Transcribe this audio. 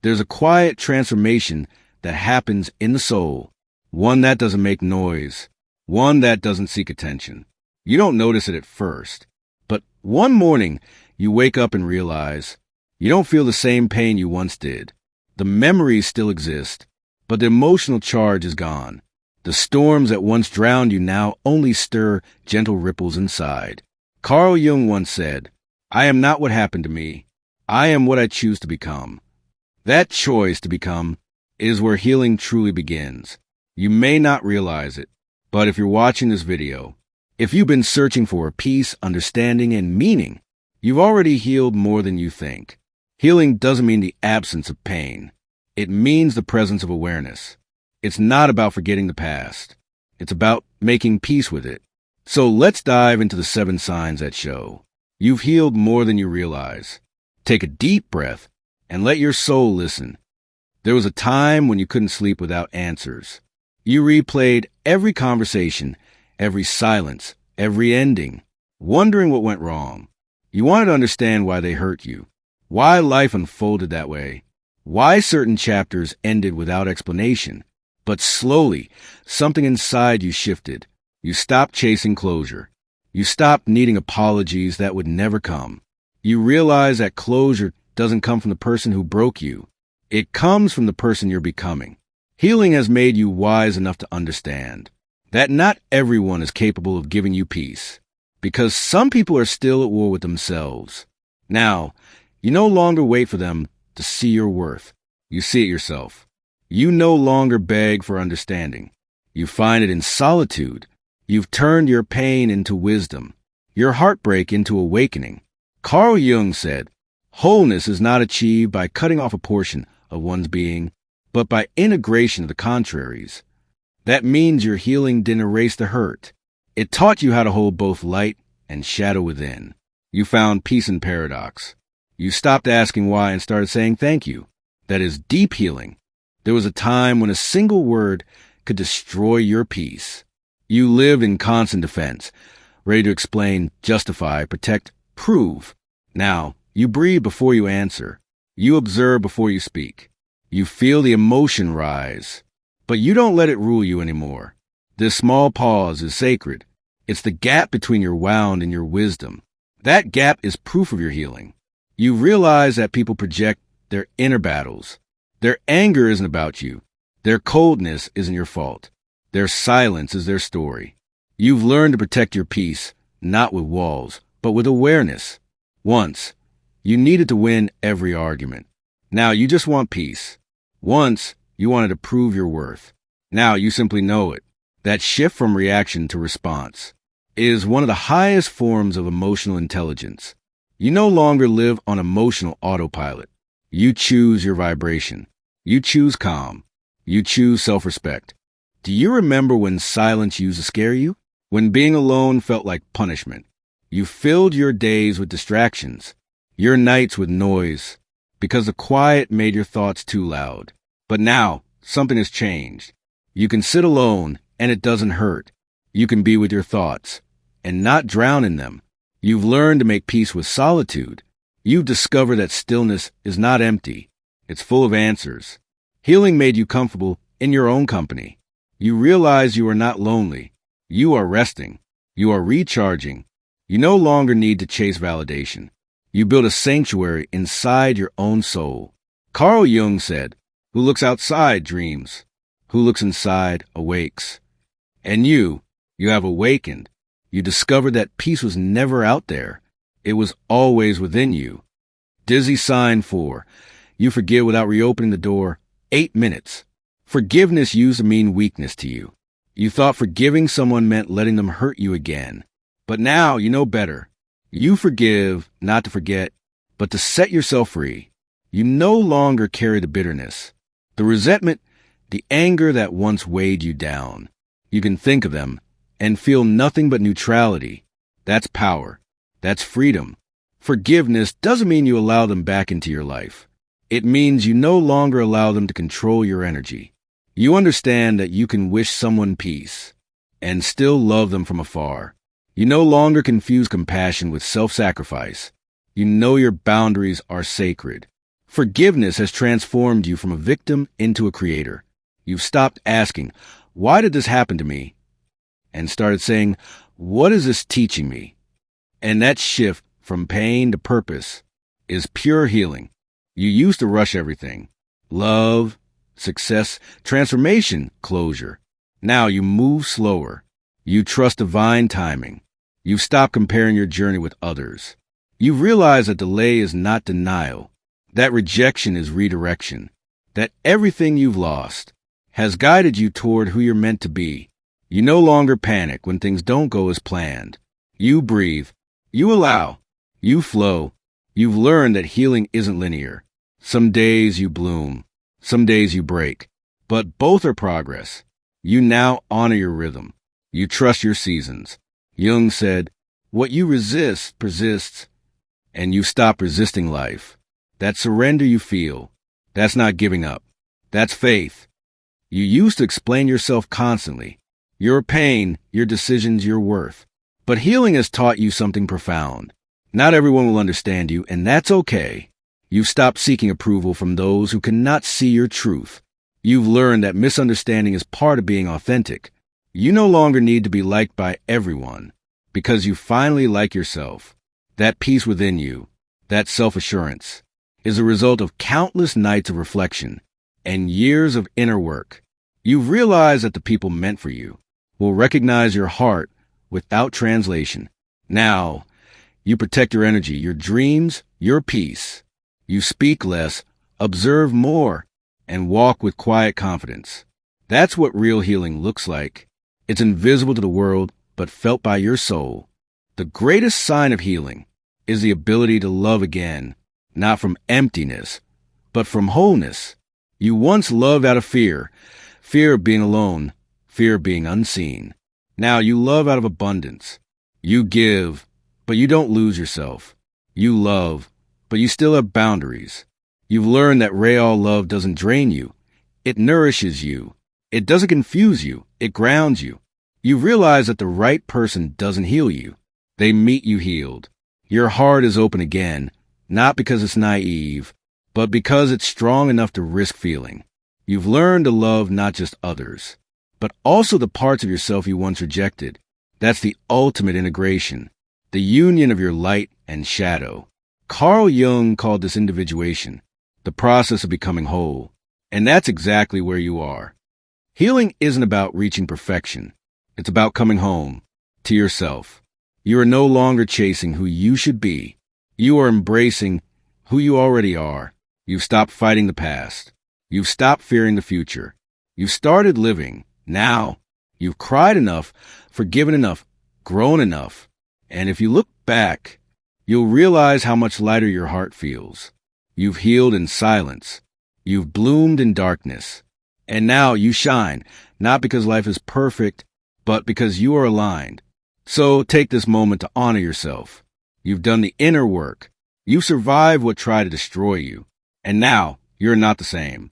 There's a quiet transformation that happens in the soul, one that doesn't make noise, one that doesn't seek attention. You don't notice it at first, but one morning you wake up and realize you don't feel the same pain you once did. The memories still exist, but the emotional charge is gone. The storms that once drowned you now only stir gentle ripples inside. Carl Jung once said, "I am not what happened to me. I am what I choose to become." That choice to become is where healing truly begins. You may not realize it, but if you're watching this video, if you've been searching for peace, understanding, and meaning, you've already healed more than you think. Healing doesn't mean the absence of pain. It means the presence of awareness. It's not about forgetting the past. It's about making peace with it. So let's dive into the 7 signs that show you've healed more than you realize. Take a deep breath and let your soul listen. There was a time when you couldn't sleep without answers. You replayed every conversation, every silence, every ending, wondering what went wrong. You wanted to understand why they hurt you, why life unfolded that way, why certain chapters ended without explanation. But slowly, something inside you shifted. You stopped chasing closure. You stopped needing apologies that would never come. You realized that closure doesn't come from the person who broke you. It comes from the person you're becoming. Healing has made you wise enough to understand that not everyone is capable of giving you peace, because some people are still at war with themselves. Now, you no longer wait for them to see your worth. You see it yourself. You no longer beg for understanding. You find it in solitude. You've turned your pain into wisdom, your heartbreak into awakening. Carl Jung said, "Wholeness is not achieved by cutting off a portion of one's being, but by integration of the contraries." That means your healing didn't erase the hurt. It taught you how to hold both light and shadow within. You found peace in paradox. You stopped asking why and started saying thank you. That is deep healing. There was a time when a single word could destroy your peace. You lived in constant defense, ready to explain, justify, protect, prove. Now, you breathe before you answer. You observe before you speak. You feel the emotion rise, but you don't let it rule you anymore. This small pause is sacred. It's the gap between your wound and your wisdom. That gap is proof of your healing. You realize that people project their inner battles. Their anger isn't about you. Their coldness isn't your fault. Their silence is their story. You've learned to protect your peace, not with walls, but with awareness. Once, you needed to win every argument. Now you just want peace. Once, you wanted to prove your worth. Now you simply know it. That shift from reaction to response is one of the highest forms of emotional intelligence. You no longer live on emotional autopilot. You choose your vibration. You choose calm. You choose self-respect. Do you remember when silence used to scare you? When being alone felt like punishment? You filled your days with distractions, your nights with noise, because the quiet made your thoughts too loud. But now, something has changed. You can sit alone, and it doesn't hurt. You can be with your thoughts, and not drown in them. You've learned to make peace with solitude. You've discovered that stillness is not empty. It's full of answers. Healing made you comfortable in your own company. You realize you are not lonely. You are resting. You are recharging. You no longer need to chase validation. You build a sanctuary inside your own soul. Carl Jung said, "Who looks outside dreams. Who looks inside awakes." And you have awakened. You discovered that peace was never out there. It was always within you. Dizzy sign 4. You forgive without reopening the door. 8 minutes. Forgiveness used to mean weakness to you. You thought forgiving someone meant letting them hurt you again. But now you know better. You forgive not to forget, but to set yourself free. You no longer carry the bitterness, the resentment, the anger that once weighed you down. You can think of them and feel nothing but neutrality. That's power. That's freedom. Forgiveness doesn't mean you allow them back into your life. It means you no longer allow them to control your energy. You understand that you can wish someone peace and still love them from afar. You no longer confuse compassion with self-sacrifice. You know your boundaries are sacred. Forgiveness has transformed you from a victim into a creator. You've stopped asking, "Why did this happen to me?" and started saying, "What is this teaching me?" And that shift from pain to purpose is pure healing. You used to rush everything. Love, success, transformation, closure. Now you move slower. You trust divine timing. You've stopped comparing your journey with others. You realize that delay is not denial. That rejection is redirection. That everything you've lost has guided you toward who you're meant to be. You no longer panic when things don't go as planned. You breathe. You allow. You flow. You've learned that healing isn't linear. Some days you bloom. Some days you break. But both are progress. You now honor your rhythm. You trust your seasons. Jung said, "What you resist persists," and you stop resisting life. That surrender you feel, that's not giving up. That's faith. You used to explain yourself constantly. Your pain, your decisions, your worth. But healing has taught you something profound. Not everyone will understand you, and that's okay. You've stopped seeking approval from those who cannot see your truth. You've learned that misunderstanding is part of being authentic. You no longer need to be liked by everyone because you finally like yourself. That peace within you, that self-assurance, is a result of countless nights of reflection and years of inner work. You've realized that the people meant for you will recognize your heart without translation. Now, you protect your energy, your dreams, your peace. You speak less, observe more, and walk with quiet confidence. That's what real healing looks like. It's invisible to the world, but felt by your soul. The greatest sign of healing is the ability to love again, not from emptiness, but from wholeness. You once loved out of fear of being alone, fear of being unseen. Now you love out of abundance. You give, but you don't lose yourself. You love, but you still have boundaries. You've learned that real love doesn't drain you. It nourishes you. It doesn't confuse you. It grounds you. You realize that the right person doesn't heal you. They meet you healed. Your heart is open again, not because it's naive, but because it's strong enough to risk feeling. You've learned to love not just others, but also the parts of yourself you once rejected. That's the ultimate integration, the union of your light and shadow. Carl Jung called this individuation, the process of becoming whole. And that's exactly where you are. Healing isn't about reaching perfection. It's about coming home to yourself. You are no longer chasing who you should be. You are embracing who you already are. You've stopped fighting the past. You've stopped fearing the future. You've started living. Now, you've cried enough, forgiven enough, grown enough. And if you look back, you'll realize how much lighter your heart feels. You've healed in silence. You've bloomed in darkness. And now you shine, not because life is perfect, but because you are aligned. So take this moment to honor yourself. You've done the inner work. You've survived what tried to destroy you. And now you're not the same.